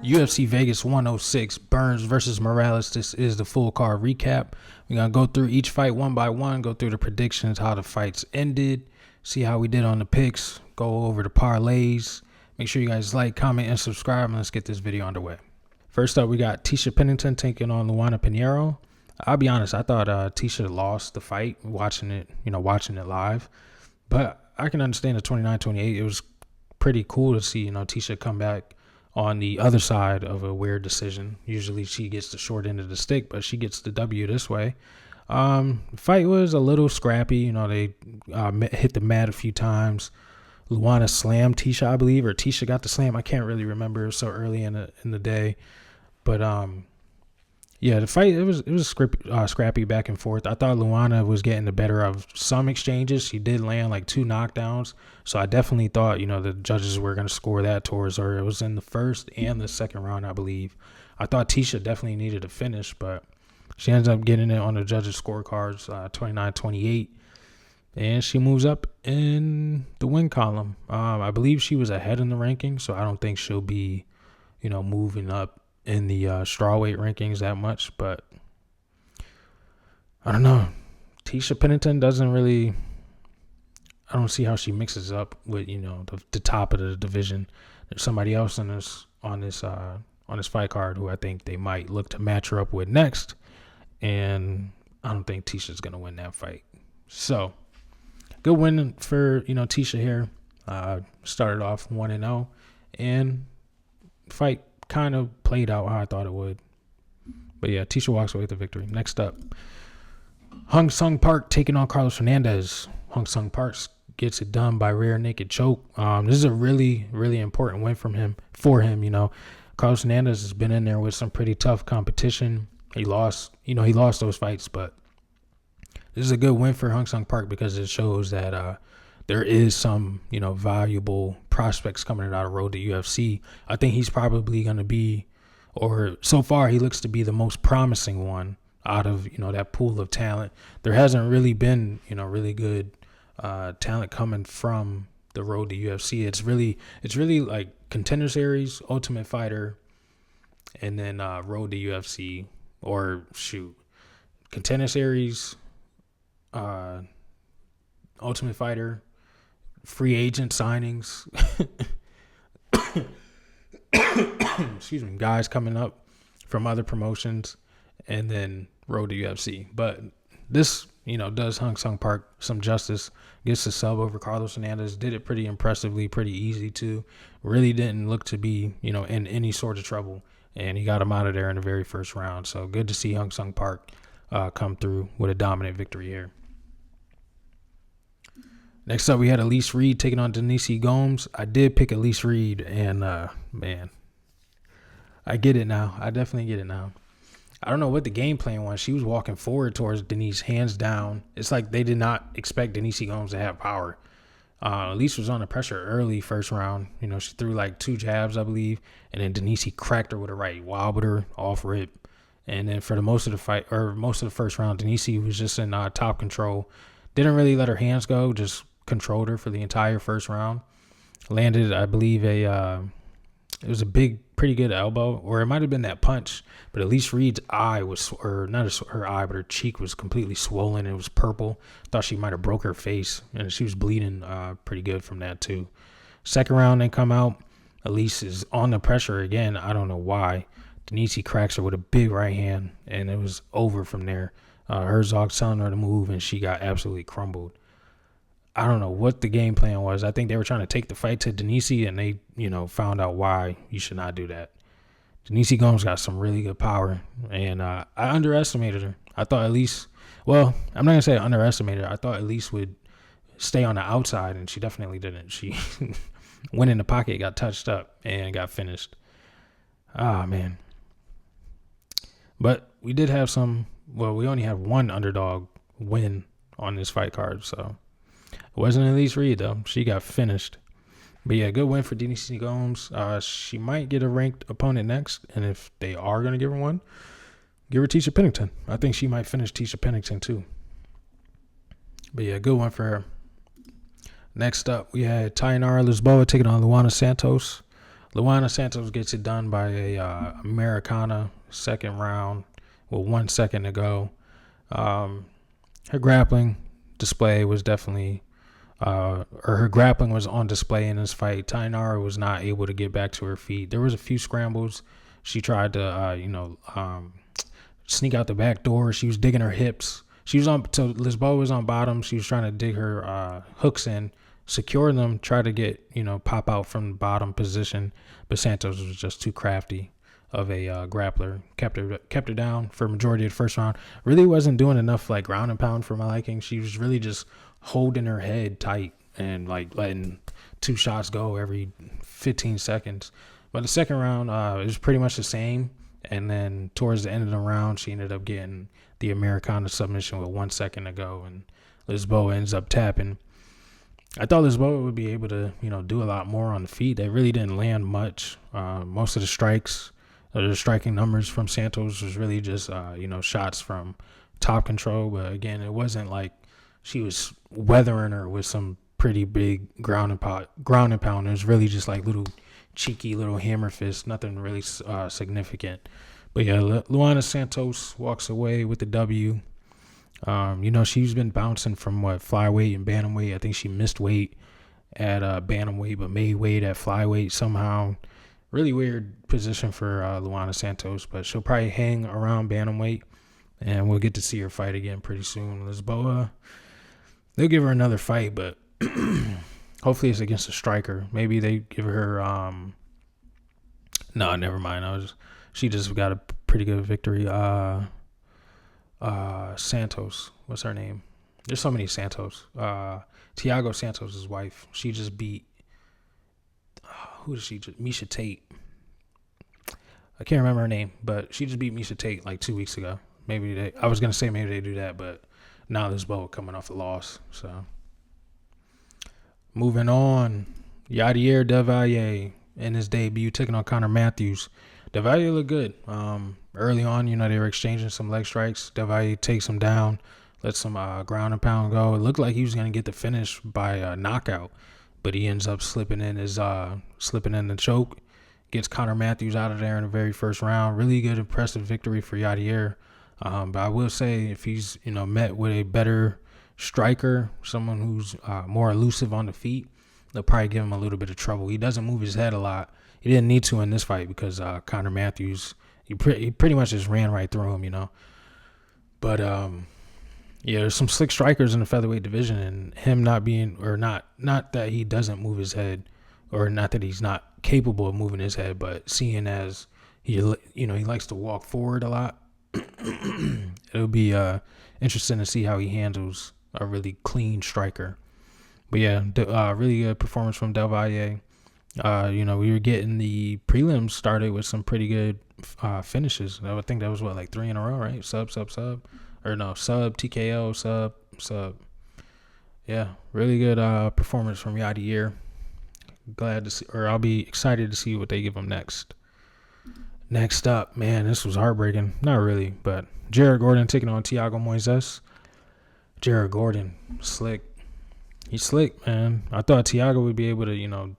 UFC Vegas 106, Burns versus Morales. This is the full card recap. We're going to go through each fight one by one, go through the predictions, how the fights ended, see how we did on the picks, go over the parlays. Make sure you guys like, comment, and subscribe, and let's get this video underway. First up, we got Tisha Pennington taking on Luana Pinheiro. I'll be honest, I thought Tisha lost the fight watching it live, but I can understand the 29-28. It was pretty cool to see, Tisha come back on the other side of a weird decision. Usually she gets the short end of the stick, but she gets the W this way. Fight was a little scrappy. They hit the mat a few times. Luana slammed Tisha, I believe, or Tisha got the slam. I can't really remember. It was so early in the day. But yeah, the fight, it was scrappy back and forth. I thought Luana was getting the better of some exchanges. She did land like 2 knockdowns. So I definitely thought, the judges were going to score that towards her. It was in the first and the second round, I believe. I thought Tisha definitely needed a finish, but she ends up getting it on the judges' scorecards, 29-28. And she moves up in the win column. I believe she was ahead in the rankings, so I don't think she'll be, moving up in the strawweight rankings that much. But I don't know. Tisha Pennington doesn't really. I don't see how she mixes up with the top of the division. There's somebody else on this fight card who I think they might look to match her up with next, and I don't think Tisha's gonna win that fight. So. Good win for, Tisha here. Started off 1-0, and fight kind of played out how I thought it would. But yeah, Tisha walks away with the victory. Next up, Hung Sung Park taking on Carlos Hernandez. Hung Sung Park gets it done by rear naked choke. This is a really, really important win for him. Carlos Hernandez has been in there with some pretty tough competition. He lost those fights, but this is a good win for Hung Sung Park because it shows that there is some, valuable prospects coming out of road to UFC. I think he's probably going to be, or so far he looks to be the most promising one out of, that pool of talent. There hasn't really been, really good talent coming from the road to UFC. It's really like Contender Series, Ultimate Fighter, and then road to UFC, or Contender Series, Ultimate Fighter, free agent signings, excuse me, guys coming up from other promotions, and then road to UFC. But this, does Hung Sung Park some justice. Gets the sub over Carlos Hernandez. Did it pretty impressively, pretty easy too. Really didn't look to be, in any sort of trouble, and he got him out of there in the very first round. So good to see Hung Sung Park come through with a dominant victory here. Next up, we had Elise Reed taking on Denise Gomes. I did pick Elise Reed, and man, I get it now. I definitely get it now. I don't know what the game plan was. She was walking forward towards Denise, hands down. It's like they did not expect Denise Gomes to have power. Elise was under pressure early first round. She threw like 2 jabs, I believe, and then Denise cracked her with a right, wobbled her off rip. And then for the most of the fight, or most of the first round, Denise was just in top control. Didn't really let her hands go, just controlled her for the entire first round. Landed, I believe, it was a pretty good elbow, or it might have been that punch. But Elise Reed's eye was, or not her eye, but her cheek was completely swollen. It was purple. Thought she might have broke her face, and she was bleeding pretty good from that too. Second round, they come out. Elise is on the pressure again. I don't know why. Denise cracks her with a big right hand, and it was over from there. Herzog telling her to move, and she got absolutely crumbled. I don't know what the game plan was. I think they were trying to take the fight to Denise, and they, found out why you should not do that. Denise Gomes got some really good power, and I underestimated her. I thought Elise, well, I'm not going to say I underestimated her. I thought Elise would stay on the outside, and she definitely didn't. She went in the pocket, got touched up, and got finished. Ah, man. But we did have we only have one underdog win on this fight card, so it wasn't Elise Reed, though. She got finished. But yeah, good win for Denise Gomes. She might get a ranked opponent next, and if they are going to give her one, give her Tisha Pennington. I think she might finish Tisha Pennington too. But yeah, good one for her. Next up, we had Tainara Lisboa taking on Luana Santos. Luana Santos gets it done by a Americana, second round with 1 second to go. Her grappling display was definitely, or her grappling was on display in this fight. Tainara was not able to get back to her feet. There was a few scrambles. She tried to, sneak out the back door. She was digging her hips. She was on, so Lisboa was on bottom. She was trying to dig her hooks in, secure them, try to get, pop out from the bottom position. But Santos was just too crafty of a grappler. Kept her down for majority of the first round. Really wasn't doing enough like ground and pound for my liking. She was really just holding her head tight and like letting 2 shots go every 15 seconds. But the second round, it was pretty much the same. And then towards the end of the round, she ended up getting the Americana submission with 1 second to go. And Lisboa ends up tapping. I thought Lisboa would be able to, do a lot more on the feet. They really didn't land much. Most of the strikes, the striking numbers from Santos was really just, shots from top control. But again, it wasn't like she was weathering her with some pretty big ground and pound. It was really just like little cheeky little hammer fist, nothing really significant. But yeah, Luana Santos walks away with the W. She's been bouncing from flyweight and bantamweight. I think she missed weight at bantamweight, but made weight at flyweight somehow. Really weird position for Luana Santos, but she'll probably hang around bantamweight, and we'll get to see her fight again pretty soon. Lisboa, they'll give her another fight, but hopefully it's against a striker. Maybe they give her no, never mind. She just got a pretty good victory. Santos, what's her name? There's so many Santos. Thiago Santos' wife. She just beat who did she just? Misha Tate. I can't remember her name, but she just beat Misha Tate like 2 weeks ago. I was gonna say maybe they do that, but now Lisboa coming off the loss. So moving on, Yadier Devalle in his debut taking on Connor Matthews. Devalle looked good. Early on, they were exchanging some leg strikes. Devalle takes him down, lets some ground and pound go. It looked like he was gonna get the finish by knockout, but he ends up slipping in the choke. Gets Connor Matthews out of there in the very first round. Really good, impressive victory for Yadier. But I will say, if he's met with a better striker, someone who's more elusive on the feet, they'll probably give him a little bit of trouble. He doesn't move his head a lot. He didn't need to in this fight because Connor Matthews, he pretty much just ran right through him, But there's some slick strikers in the featherweight division, and him not that he doesn't move his head, or not that he's not capable of moving his head, but seeing as he likes to walk forward a lot, it'll be interesting to see how he handles a really clean striker. But yeah, really good performance from Del Valle. We were getting the prelims started with some pretty good finishes. I would think that was 3 in a row, right? Sub, or no, sub, TKO, sub. Yeah, really good performance from Yadier. Glad to see, or I'll be excited to see what they give him next. Next up, man, this was heartbreaking. Not really, but Jared Gordon taking on Thiago Moises. Jared Gordon, slick. He's slick, man. I thought Thiago would be able to,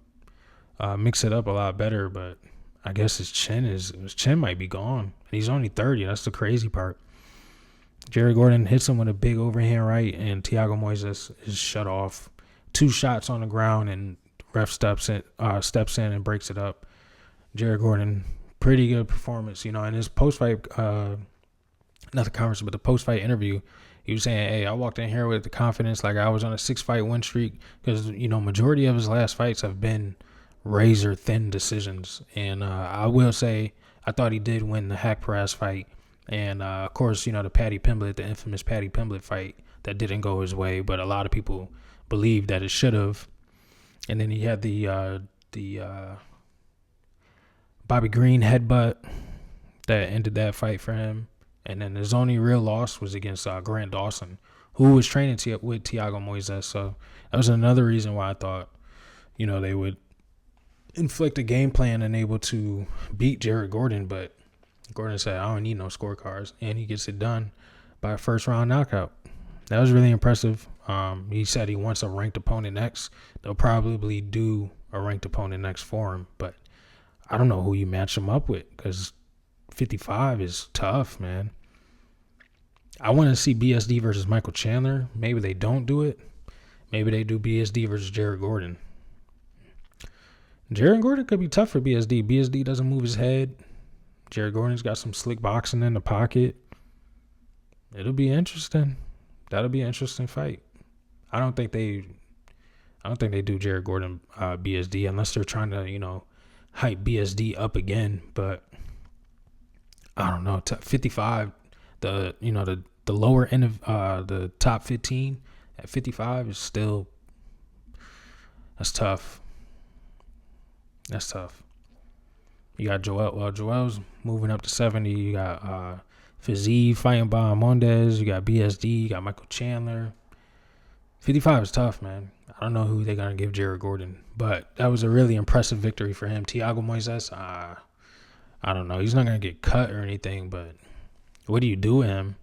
mix it up a lot better, but I guess his chin might be gone. And he's only 30. That's the crazy part. Jared Gordon hits him with a big overhand right, and Thiago Moises is shut off. 2 shots on the ground, and ref steps in and breaks it up. Jared Gordon, pretty good performance. In his post-fight, not the conference, but the post-fight interview, he was saying, hey, I walked in here with the confidence like I was on a 6-fight win streak because, majority of his last fights have been razor-thin decisions. And I will say I thought he did win the Hack Perez fight. And, of course, the the infamous Paddy Pimblett fight that didn't go his way, but a lot of people believe that it should have. And then he had the Bobby Green headbutt that ended that fight for him. And then his only real loss was against Grant Dawson, who was training with Thiago Moises. So that was another reason why I thought, they would inflict a game plan and able to beat Jared Gordon. But Gordon said, I don't need no scorecards. And he gets it done by a first-round knockout. That was really impressive. He said he wants a ranked opponent next. They'll probably do a ranked opponent next for him. But I don't know who you match him up with, because 55 is tough, man. I want to see BSD versus Michael Chandler. Maybe they don't do it. Maybe they do BSD versus Jared Gordon. Jared Gordon could be tough for BSD. BSD doesn't move his head. Jared Gordon's got some slick boxing in the pocket. It'll be interesting. That'll be an interesting fight. I don't think they do Jared Gordon BSD unless they're trying to, hype BSD up again. But I don't know. 55, the lower end of the top 15 at 55 is still, that's tough. That's tough. You got Joel. Well, Joel's moving up to 70. You got Fiziev fighting by Hernandez. You got BSD. You got Michael Chandler. 55 is tough, man. I don't know who they're going to give Jared Gordon, but that was a really impressive victory for him. Thiago Moises, I don't know. He's not going to get cut or anything, but what do you do with him?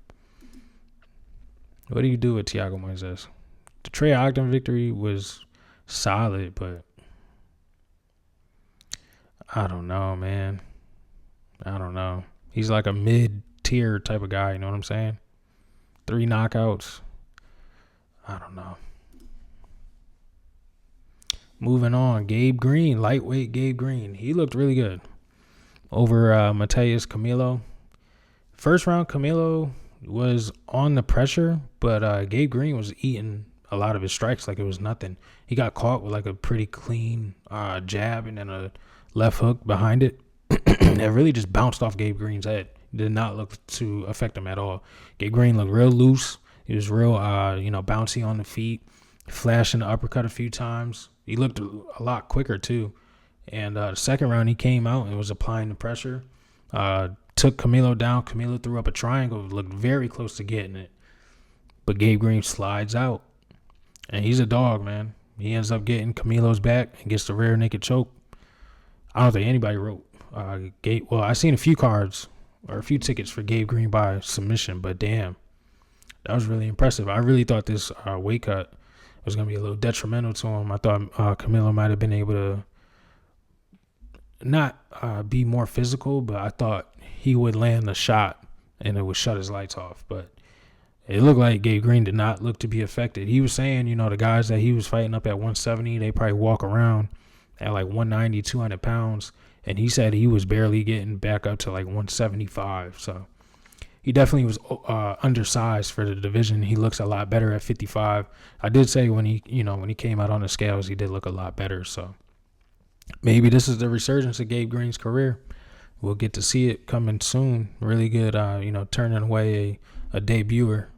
What do you do with Thiago Moises? The Trey Ogden victory was solid, but I don't know, man. I don't know. He's like a mid-tier type of guy, you know what I'm saying? 3 knockouts. I don't know. Moving on, Gabe Green, lightweight Gabe Green. He looked really good over Mateus Camilo. First round, Camilo was on the pressure, but Gabe Green was eating a lot of his strikes like it was nothing. He got caught with like a pretty clean jab and then a left hook behind it. It really just bounced off Gabe Green's head. Did not look to affect him at all. Gabe Green looked real loose. He was real, bouncy on the feet, flashing the uppercut a few times. He looked a lot quicker, too. And the second round, he came out and was applying the pressure. Took Camilo down. Camilo threw up a triangle, looked very close to getting it. But Gabe Green slides out. And he's a dog, man. He ends up getting Camilo's back and gets the rear naked choke. I don't think anybody wrote Gabe. Well, I seen a few cards or a few tickets for Gabe Green by submission, but damn, that was really impressive. I really thought this weight cut was going to be a little detrimental to him. I thought Camilo might have been able to not be more physical, but I thought he would land the shot and it would shut his lights off. But it looked like Gabe Green did not look to be affected. He was saying, the guys that he was fighting up at 170, they probably walk around at like 190, 200 pounds. And he said he was barely getting back up to like 175. So he definitely was undersized for the division. He looks a lot better at 55. I did say when he came out on the scales, he did look a lot better. So maybe this is the resurgence of Gabe Green's career. We'll get to see it coming soon. Really good, turning away a debuter.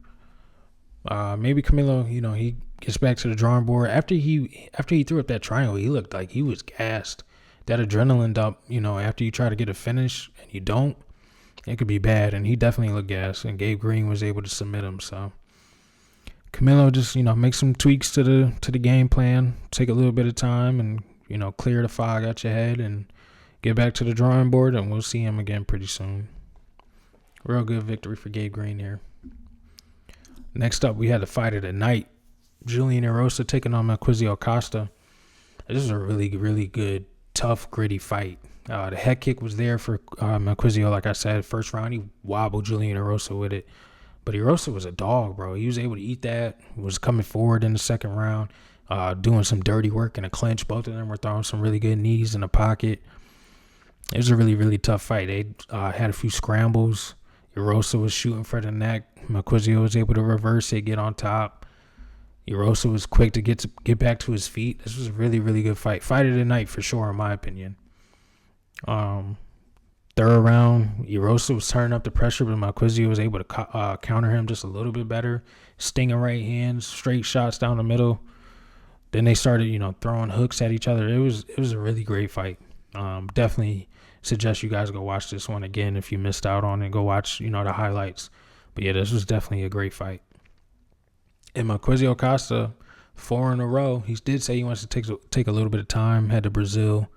Maybe Camilo, he gets back to the drawing board. After he threw up that triangle, he looked like he was gassed. That adrenaline dump, after you try to get a finish and you don't, it could be bad. And he definitely looked gassed, and Gabe Green was able to submit him. So Camilo just, make some tweaks to the game plan, take a little bit of time and, clear the fog out your head and get back to the drawing board, and we'll see him again pretty soon. Real good victory for Gabe Green here. Next up, we had the fight of the night. Julian Erosa taking on Marquisio Costa. This is a really, really good, tough, gritty fight. The head kick was there for Marquisio, like I said. First round, he wobbled Julian Erosa with it. But Erosa was a dog, bro. He was able to eat that. Was coming forward in the second round, doing some dirty work in a clinch. Both of them were throwing some really good knees in the pocket. It was a really, really tough fight. They had a few scrambles. Erosa was shooting for the neck. Marquisio was able to reverse it, get on top. Erosa was quick to get back to his feet. This was a really, really good fight. Fight of the night for sure, in my opinion. Third round, Erosa was turning up the pressure, but Marquisio was able to counter him just a little bit better. Stinging right hands, straight shots down the middle. Then they started, throwing hooks at each other. It was a really great fight. Definitely suggest you guys go watch this one again if you missed out on it. Go watch, the highlights. But yeah, this was definitely a great fight. And Marquisio Costa, 4 in a row. He did say he wants to take a little bit of time, head to Brazil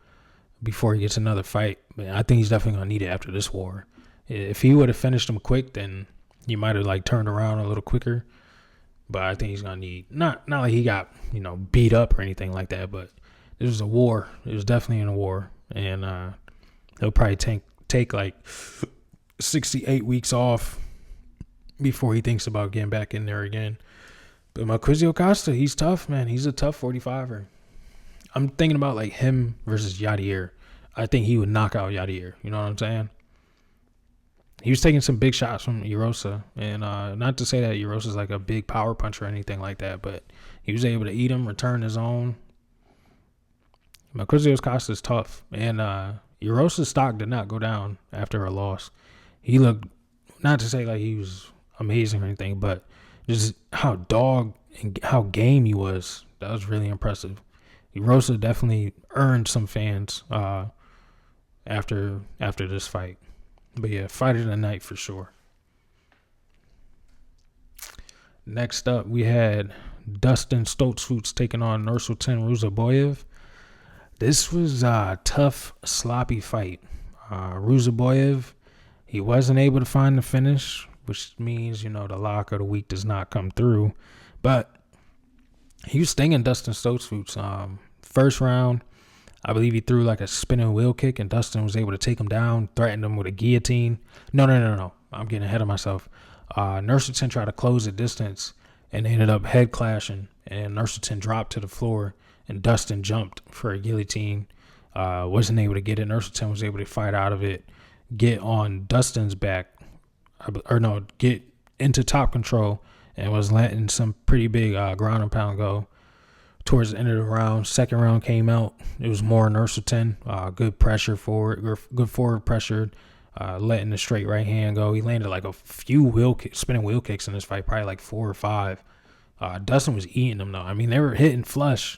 before he gets another fight. But I think he's definitely going to need it after this war. If he would have finished him quick, then he might have turned around a little quicker. But I think he's going to need, not like he got, beat up or anything like that, but this was a war. It was definitely in a war. And He'll probably take like 68 weeks off before he thinks about getting back in there again. But COSTA, he's tough, man. He's a tough 45er. I'm thinking about like him versus Yadier. I think he would knock out Yadier. You know what I'm saying? He was taking some big shots from EROSA. And not to say that EROSA's like a big power puncher or anything like that, but he was able to eat him, return his own. COSTA is tough. And EROSA's stock did not go down after her loss. He looked, not to say like he was amazing or anything, but just how dog and how game he was. That was really impressive. EROSA definitely earned some fans after this fight. But yeah, fight of the night for sure. Next up, we had Dustin STOLTZFUS taking on Nursultan RUZIBOEV. This was a tough, sloppy fight. RUZIBOEV, he wasn't able to find the finish, which means, the lock of the week does not come through. But he was stinging Dustin STOLTZFUS. First round, I believe he threw like a spinning wheel kick, and Dustin was able to take him down, threatened him with a guillotine. No. I'm getting ahead of myself. Nursultan tried to close the distance and ended up head clashing, and Nursultan dropped to the floor, and Dustin jumped for a guillotine. Wasn't able to get it. Nursultan was able to fight out of it, get on Dustin's back, get into top control, and was letting some pretty big ground and pound go. Towards the end of the round, second round came out. It was more Nursultan, good pressure forward, good forward pressure, letting the straight right hand go. He landed like a few spinning wheel kicks in this fight, probably like 4 or 5. Dustin was eating them though. I mean, they were hitting flush,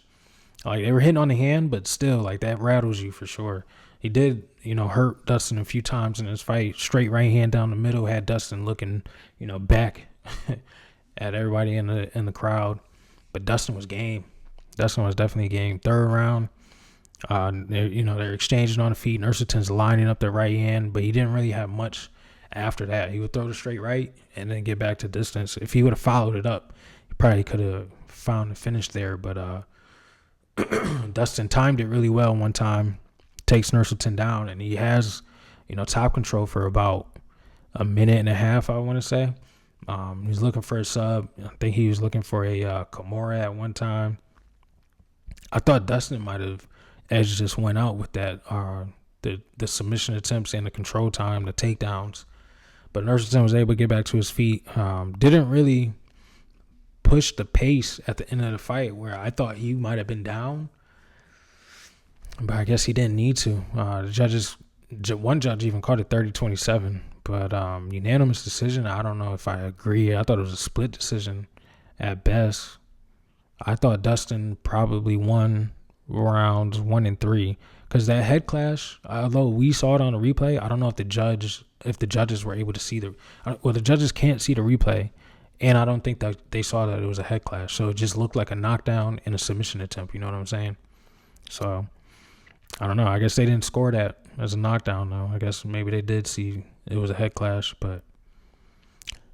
like they were hitting on the hand, but still, like that rattles you for sure. He did, hurt Dustin a few times in this fight. Straight right hand down the middle had Dustin looking, back at everybody in the crowd. But Dustin was game. Dustin was definitely game. Third round, they're exchanging on the feet. Nursultan's lining up the right hand, but he didn't really have much after that. He would throw the straight right and then get back to distance. If he would have followed it up, he probably could have found the finish there. But Dustin timed it really well one time, takes Nursultan down, and he has, top control for about a minute and a half, I want to say. He's looking for a sub. I think he was looking for a Kimura at one time. I thought Dustin might have edged just went out with that, the submission attempts and the control time, the takedowns. But Nursultan was able to get back to his feet. Didn't really push the pace at the end of the fight where I thought he might have been down. But I guess he didn't need to. The judges, one judge even called it 30-27. But unanimous decision, I don't know if I agree. I thought it was a split decision at best. I thought Dustin probably won rounds 1 and 3 because that head clash, although we saw it on the replay, I don't know if the judges were able to see the judges can't see the replay, and I don't think that they saw that it was a head clash. So it just looked like a knockdown and a submission attempt. You know what I'm saying? So I don't know. I guess they didn't score that as a knockdown though. I guess maybe they did see it was a head clash, but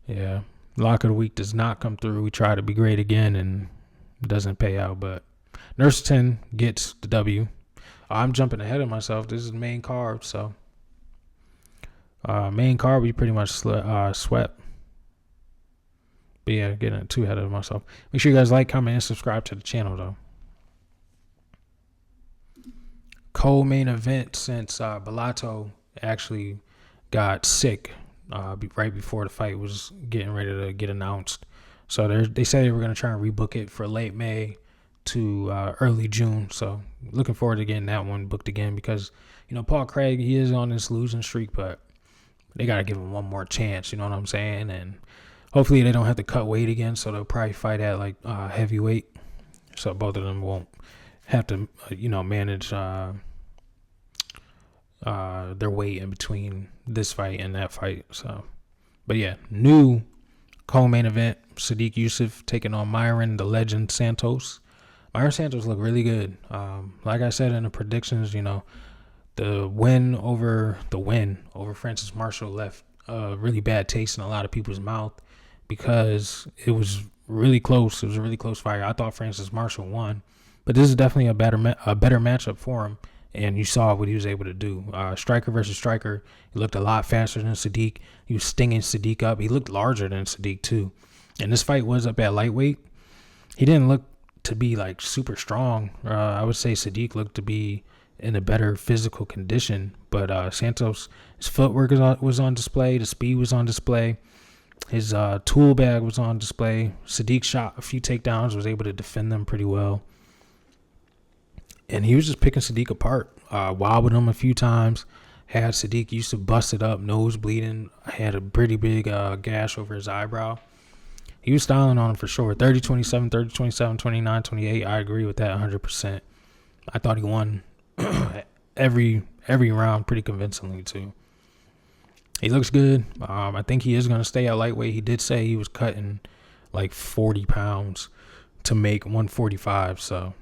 yeah, lock of the week does not come through. We try to be great again and doesn't pay out, but Nursultan gets the W. I'm jumping ahead of myself. This is the main card, so main card we pretty much swept. But yeah, getting too ahead of myself. Make sure you guys like, comment, and subscribe to the channel though. Co-main event since Bellato actually got sick right before the fight was getting ready to get announced. So they said they were going to try and rebook it for late May to early June. So looking forward to getting that one booked again because, Paul Craig, he is on this losing streak, but they got to give him one more chance. You know what I'm saying? And hopefully they don't have to cut weight again. So they'll probably fight at like heavyweight. So both of them won't have to, manage their weight in between this fight and that fight. So, but yeah, new co-main event, Sadiq Yusuff taking on Myron, the legend, Santos. Myron Santos looked really good. Like I said in the predictions, the win over Francis Marshall left a really bad taste in a lot of people's mouth because it was really close. It was a really close fight. I thought Francis Marshall won, but this is definitely a better matchup for him. and you saw what he was able to do. Striker versus striker, he looked a lot faster than Sadiq. He was stinging Sadiq up. He looked larger than Sadiq too. And this fight was up at lightweight. He didn't look to be like super strong. I would say Sadiq looked to be in a better physical condition, but Santos, his footwork was on display. The speed was on display. His tool bag was on display. Sadiq shot a few takedowns, was able to defend them pretty well. And he was just picking Sadiq apart, wobbled him a few times. Had Sadiq used to bust it up, nose bleeding. Had a pretty big gash over his eyebrow. He was styling on him for sure. 30-27, 30-27, 29-28. I agree with that 100%. I thought he won every round pretty convincingly too. He looks good. I think he is going to stay at lightweight. He did say he was cutting like 40 pounds to make 145. So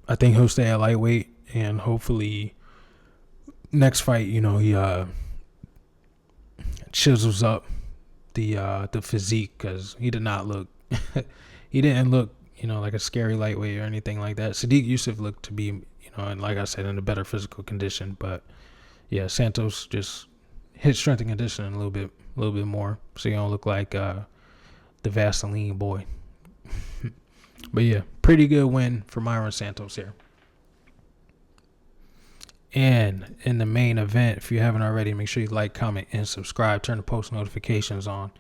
I think he'll stay at lightweight, and hopefully next fight, he chisels up the physique, because he did not look he didn't look like a scary lightweight or anything like that. Sadiq YUSUFF looked to be and like I said, in a better physical condition. But yeah, Santos just hit strength and conditioning a little bit more, so you don't look like the Vaseline boy. But yeah, pretty good win for Myron Santos here. And in the main event, if you haven't already, make sure you like, comment, and subscribe. Turn the post notifications on.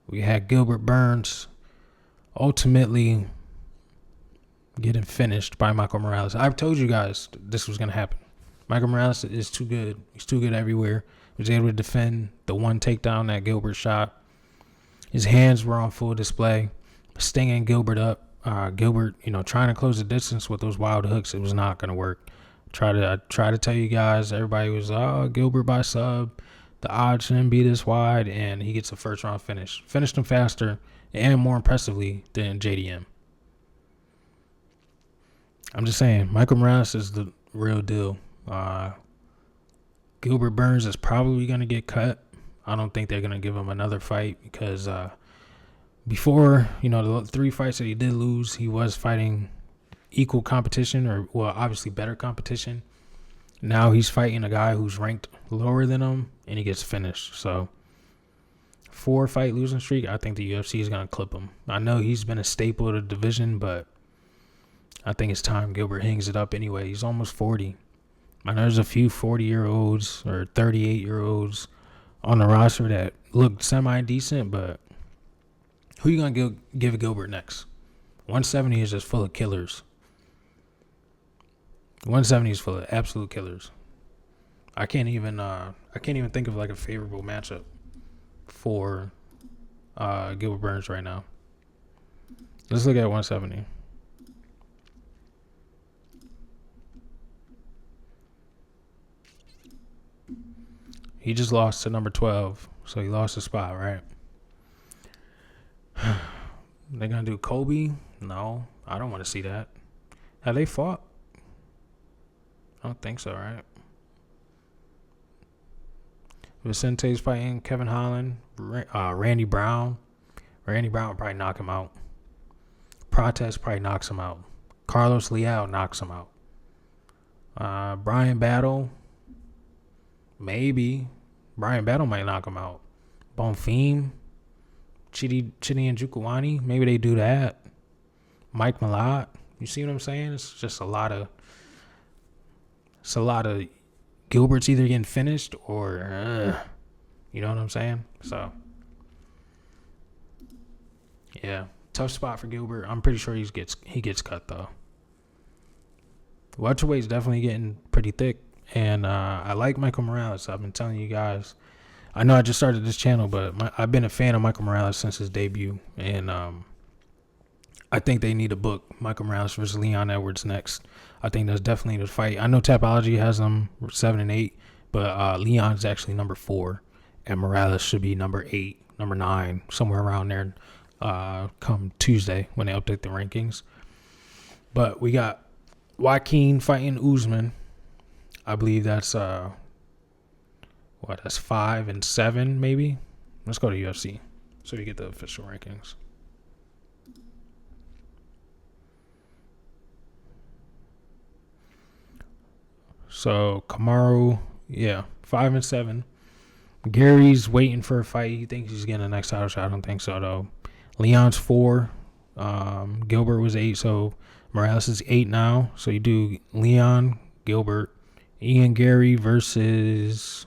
We had Gilbert Burns ultimately getting finished by Michael Morales. I've told you guys this was going to happen. Michael Morales is too good. He's too good everywhere. He was able to defend the one takedown that Gilbert shot. His hands were on full display, stinging Gilbert up. Gilbert, trying to close the distance with those wild hooks, it was not going to work. I try to tell you guys, everybody was, Gilbert by sub. The odds shouldn't be this wide, and he gets a first round finish. Finished him faster and more impressively than JDM. I'm just saying, Michael Morales is the real deal. Gilbert Burns is probably going to get cut. I don't think they're going to give him another fight, because before, the 3 fights that he did lose, he was fighting equal competition, or obviously better competition. Now he's fighting a guy who's ranked lower than him, and he gets finished. So 4-fight losing streak, I think the UFC is going to clip him. I know he's been a staple of the division, but I think it's time Gilbert hangs it up anyway. He's almost 40. I know there's a few 40-year-olds or 38-year-olds on the roster that look semi-decent, but who you going to give Gilbert next? 170 is just full of killers. 170 is full of absolute killers. I can't even think of like a favorable matchup for Gilbert Burns right now. Let's look at 170. He just lost to number 12, so he lost a spot, right? They're going to do Kobe? No, I don't want to see that. Have they fought? I don't think so, right? Vicente's fighting Kevin Holland, Randy Brown. Randy Brown will probably knock him out. Protest probably knocks him out. Carlos Leal knocks him out. Brian Battle, maybe. Brian Battle might knock him out. Bonfim, Chidi and Jukwani, maybe they do that. Mike Malott, you see what I'm saying? It's just a lot of Gilbert's either getting finished or, you know what I'm saying? So, yeah, tough spot for Gilbert. I'm pretty sure he gets cut though. Welterweight's definitely getting pretty thick, and I like Michael Morales. I've been telling you guys. I know I just started this channel, but I've been a fan of Michael Morales since his debut, and I think they need to book Michael Morales versus Leon Edwards next. I think that's definitely the fight. I know Tapology has them 7 and 8, but Leon's actually number 4, and Morales should be number 8, number 9, somewhere around there. Come Tuesday when they update the rankings. But we got Joaquin fighting Usman. I believe that's that's 5 and 7 maybe. Let's go to UFC so we get the official rankings. So Kamaru, yeah, 5-7. Gary's waiting for a fight. He thinks he's getting the next title shot. I don't think so though. Leon's 4. Gilbert was 8. So Morales is 8 now. So you do Leon, Gilbert, Ian, Gary versus.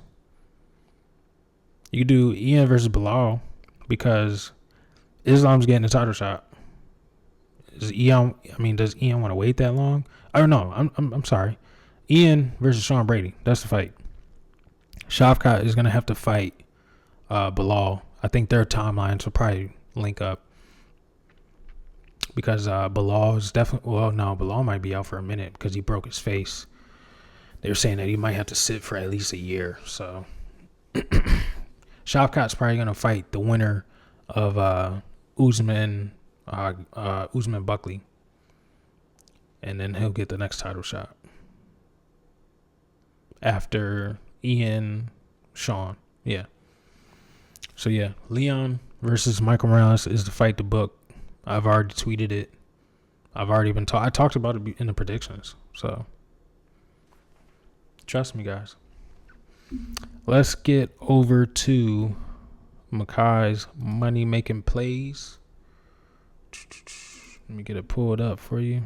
You could do Ian versus Bilal because Islam's getting a title shot. Does Ian want to wait that long? I don't know. I'm sorry. Ian versus Sean Brady. That's the fight. Shavkat is gonna have to fight Bilal. I think their timelines will probably link up because Bilal is definitely. Well, no, Bilal might be out for a minute because he broke his face. They were saying that he might have to sit for at least a year. So Shavkat's probably gonna fight the winner of Usman Buckley, and then he'll get the next title shot after Ian, Sean. Yeah. So yeah, Leon versus Michael Morales is the fight to book. I've already tweeted it. I've already been I talked about it in the predictions. So trust me, guys. Let's get over to MEKHI's money making plays. Let me get it pulled up for you.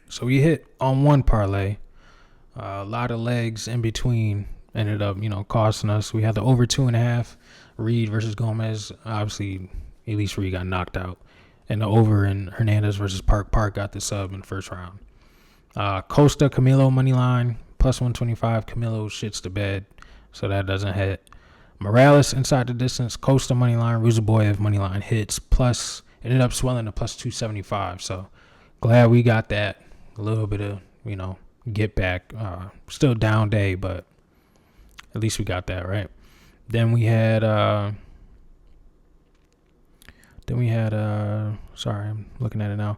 So we hit on one parlay. A lot of legs in between ended up, costing us. We had the over 2.5, Reed versus Gomez. Obviously, at least Reed got knocked out. And the over in Hernandez versus Park. Park got the sub in the first round. Costa, Camilo money line, plus 125. Camilo shits the bed, so that doesn't hit. Morales inside the distance, Costa money line, RUZIBOEV money line hits, plus ended up swelling to plus 275. So glad we got that. A little bit of, get back. Still down day, but at least we got that, right? Then we had sorry, I'm looking at it now.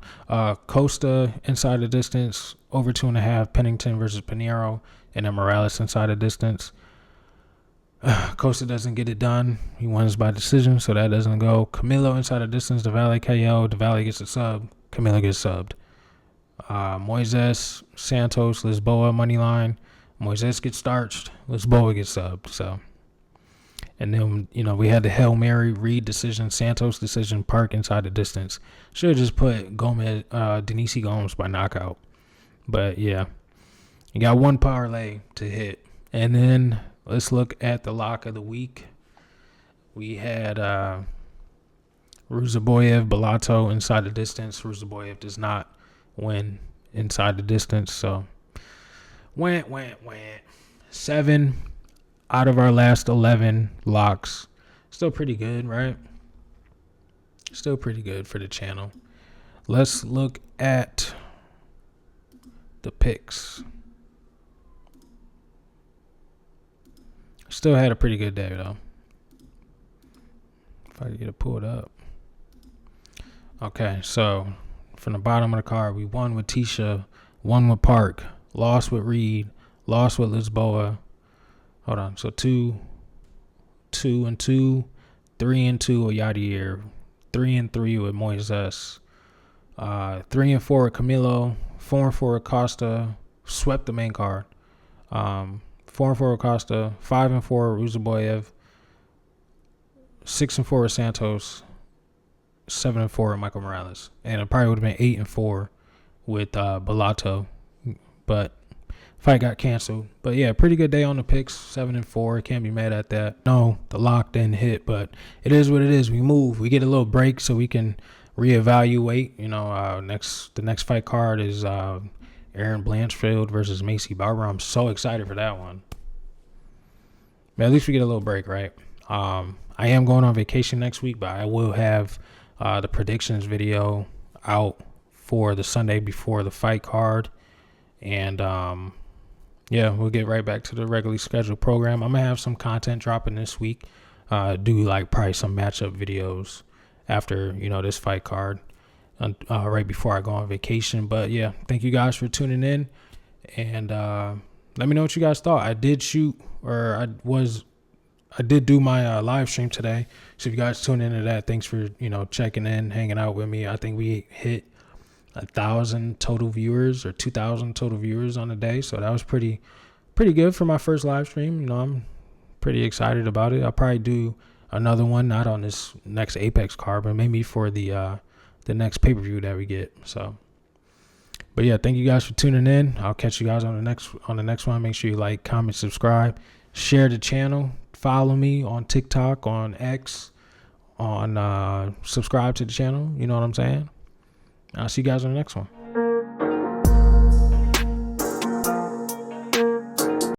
Costa inside the distance, over 2.5, Pennington versus PINHEIRO, and then Morales inside the distance. Costa doesn't get it done. He wins by decision, so that doesn't go. Camilo inside the distance, the VALLE KO. The VALLE gets a sub. Camilo gets subbed. Moises, Santos, Lisboa money line. Moises gets starched. Lisboa gets subbed. So, and then we had the Hail Mary, Reed decision, Santos decision, Park inside the distance. Should have just put Gomez, Denise Gomes by knockout. But yeah, you got one parlay to hit, and then let's look at the lock of the week. We had RUZIBOEV, Bellato inside the distance. RUZIBOEV does not win inside the distance, so went 7 out of our last 11 locks. Still pretty good, right? Still pretty good for the channel. Let's look at the picks. Still had a pretty good day though. If I could get it pulled up. Okay, so from the bottom of the card, we won with Tisha, won with Park, lost with Reed, lost with Lisboa. Hold on. So 2-2, 3-2 with Yadier, 3-3 with Moises, 3-4 with Camilo, 4-4 with Costa, swept the main card. 4-4 with Costa, 5-4 with RUZIBOEV, 6-4 with Santos, 7-4 with Michael Morales, and it probably would have been 8-4 with Bellato, but fight got canceled. But yeah, pretty good day on the picks. 7-4. Can't be mad at that. No, the lock didn't hit, but it is what it is. We move. We get a little break so we can reevaluate. The next fight card is Aaron Blanchfield versus Macy Barber. I'm so excited for that one. But at least we get a little break, right? I am going on vacation next week, but I will have the predictions video out for the Sunday before the fight card. And yeah, we'll get right back to the regularly scheduled program. I'm gonna have some content dropping this week. Do like probably some matchup videos after this fight card, right before I go on vacation. But yeah, thank you guys for tuning in, and let me know what you guys thought. I did do my live stream today, so if you guys tune into that, thanks for checking in, hanging out with me. I think we hit 1,000 total viewers or 2,000 total viewers on a day. So that was pretty good for my first live stream. You know, I'm pretty excited about it. I'll probably do another one, not on this next Apex card, but maybe for the next pay-per-view that we get. So, but yeah, thank you guys for tuning in. I'll catch you guys on the next one. Make sure you like, comment, subscribe, share the channel, follow me on TikTok, on X, on subscribe to the channel. You know what I'm saying? I'll see you guys on the next one.